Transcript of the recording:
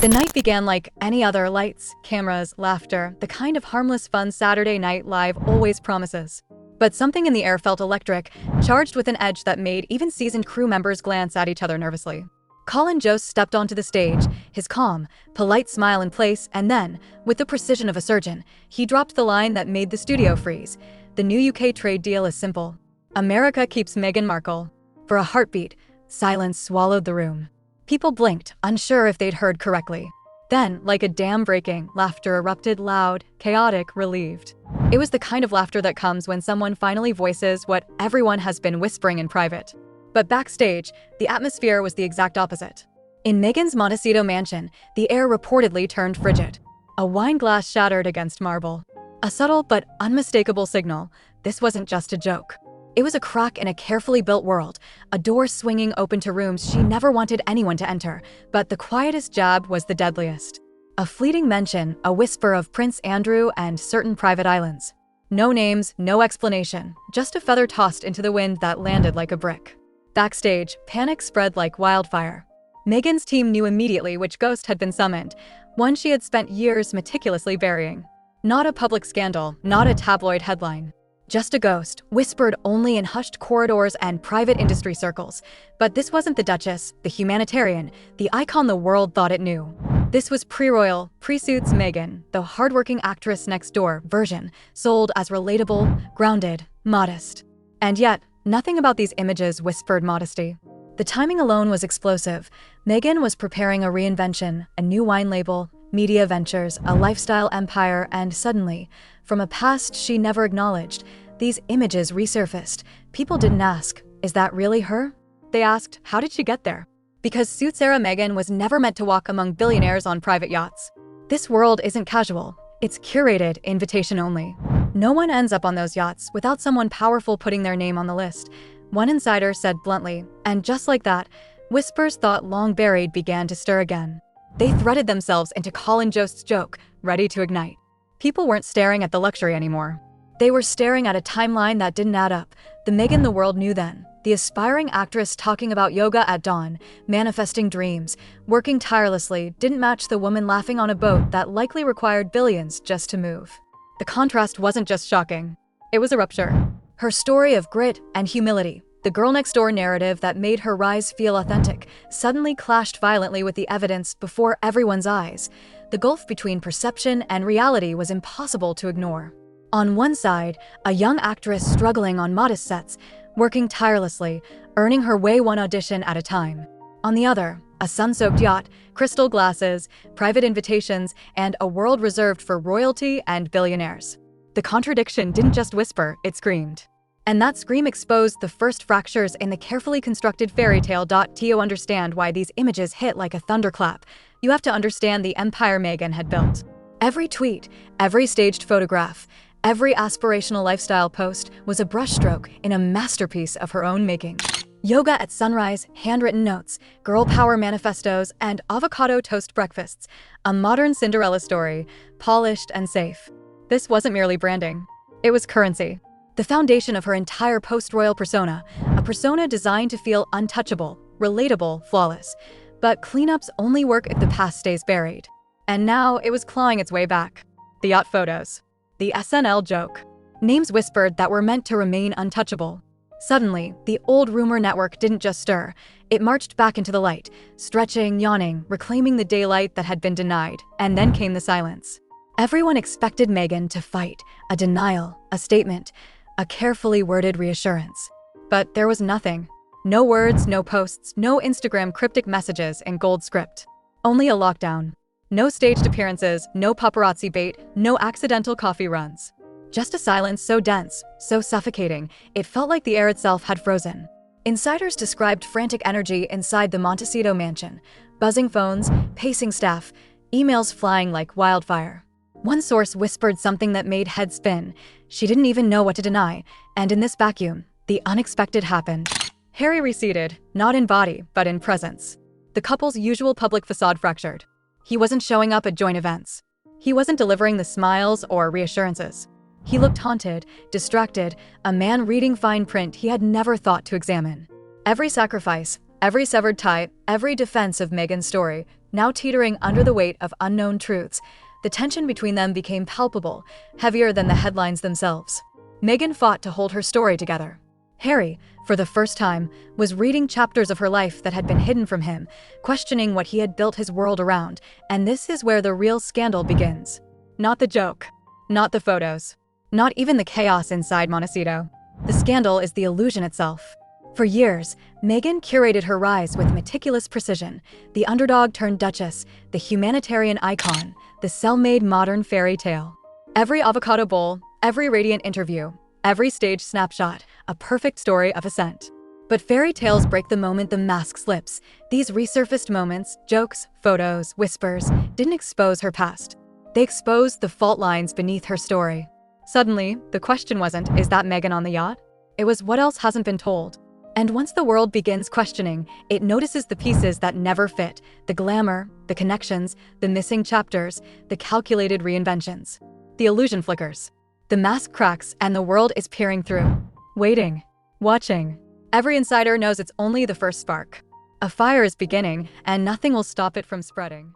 The night began like any other: lights, cameras, laughter, the kind of harmless fun Saturday Night Live always promises. But something in the air felt electric, charged with an edge that made even seasoned crew members glance at each other nervously. Colin Jost stepped onto the stage, his calm, polite smile in place, and then, with the precision of a surgeon, he dropped the line that made the studio freeze. The new UK trade deal is simple. America keeps Meghan Markle. For a heartbeat, silence swallowed the room. People blinked, unsure if they'd heard correctly. Then, like a dam breaking, laughter erupted, loud, chaotic, relieved. It was the kind of laughter that comes when someone finally voices what everyone has been whispering in private. But backstage, the atmosphere was the exact opposite. In Meghan's Montecito mansion, the air reportedly turned frigid. A wine glass shattered against marble. A subtle but unmistakable signal: this wasn't just a joke. It was a crack in a carefully built world, a door swinging open to rooms she never wanted anyone to enter, but the quietest jab was the deadliest. A fleeting mention, a whisper of Prince Andrew and certain private islands. No names, no explanation, just a feather tossed into the wind that landed like a brick. Backstage, panic spread like wildfire. Meghan's team knew immediately which ghost had been summoned, one she had spent years meticulously burying. Not a public scandal, not a tabloid headline. Just a ghost, whispered only in hushed corridors and private industry circles. But this wasn't the Duchess, the humanitarian, the icon the world thought it knew. This was pre-royal, pre-suits Meghan, the hardworking actress next door version, sold as relatable, grounded, modest. And yet, nothing about these images whispered modesty. The timing alone was explosive. Meghan was preparing a reinvention, a new wine label, media ventures, a lifestyle empire, and suddenly, from a past she never acknowledged, these images resurfaced. People didn't ask, is that really her? They asked, how did she get there? Because Suits-era Meghan was never meant to walk among billionaires on private yachts. This world isn't casual. It's curated, invitation only. No one ends up on those yachts without someone powerful putting their name on the list. One insider said bluntly, and just like that, whispers thought long buried began to stir again. They threaded themselves into Colin Jost's joke, ready to ignite. People weren't staring at the luxury anymore. They were staring at a timeline that didn't add up. The Meghan the world knew then. The aspiring actress talking about yoga at dawn, manifesting dreams, working tirelessly, didn't match the woman laughing on a boat that likely required billions just to move. The contrast wasn't just shocking. It was a rupture. Her story of grit and humility, the girl-next-door narrative that made her rise feel authentic, suddenly clashed violently with the evidence before everyone's eyes. The gulf between perception and reality was impossible to ignore. On one side, a young actress struggling on modest sets, working tirelessly, earning her way one audition at a time. On the other, a sun-soaked yacht, crystal glasses, private invitations, and a world reserved for royalty and billionaires. The contradiction didn't just whisper, it screamed. And that scream exposed the first fractures in the carefully constructed fairy tale. To understand why these images hit like a thunderclap, you have to understand the empire Meghan had built. Every tweet, every staged photograph, every aspirational lifestyle post was a brushstroke in a masterpiece of her own making. Yoga at sunrise, handwritten notes, girl power manifestos, and avocado toast breakfasts. A modern Cinderella story, polished and safe. This wasn't merely branding. It was currency. The foundation of her entire post-royal persona, a persona designed to feel untouchable, relatable, flawless. But cleanups only work if the past stays buried. And now it was clawing its way back. The yacht photos. The SNL joke. Names whispered that were meant to remain untouchable. Suddenly, the old rumor network didn't just stir. It marched back into the light, stretching, yawning, reclaiming the daylight that had been denied. And then came the silence. Everyone expected Meghan to fight, a denial, a statement, a carefully worded reassurance. But there was nothing. No words, no posts, no Instagram cryptic messages in gold script. Only a lockdown. No staged appearances, no paparazzi bait, no accidental coffee runs. Just a silence so dense, so suffocating, it felt like the air itself had frozen. Insiders described frantic energy inside the Montecito mansion. Buzzing phones, pacing staff, emails flying like wildfire. One source whispered something that made heads spin. She didn't even know what to deny, and in this vacuum, the unexpected happened. Harry receded, not in body, but in presence. The couple's usual public facade fractured. He wasn't showing up at joint events. He wasn't delivering the smiles or reassurances. He looked haunted, distracted, a man reading fine print he had never thought to examine. Every sacrifice, Every severed tie, every defense of Meghan's story, now teetering under the weight of unknown truths, the tension between them became palpable, heavier than the headlines themselves. Meghan fought to hold her story together. Harry, for the first time, was reading chapters of her life that had been hidden from him, questioning what he had built his world around, and this is where the real scandal begins. Not the joke, not the photos, not even the chaos inside Montecito. The scandal is the illusion itself. For years, Meghan curated her rise with meticulous precision, the underdog turned duchess, the humanitarian icon, the cell-made modern fairy tale. Every avocado bowl, every radiant interview, every stage snapshot, a perfect story of ascent. But fairy tales break the moment the mask slips. These resurfaced moments, jokes, photos, whispers, didn't expose her past. They exposed the fault lines beneath her story. Suddenly, the question wasn't, is that Meghan on the yacht? It was, what else hasn't been told? And once the world begins questioning, it notices the pieces that never fit, the glamour, the connections, the missing chapters, the calculated reinventions. The illusion flickers. The mask cracks and the world is peering through. Waiting. Watching. Every insider knows it's only the first spark. A fire is beginning and nothing will stop it from spreading.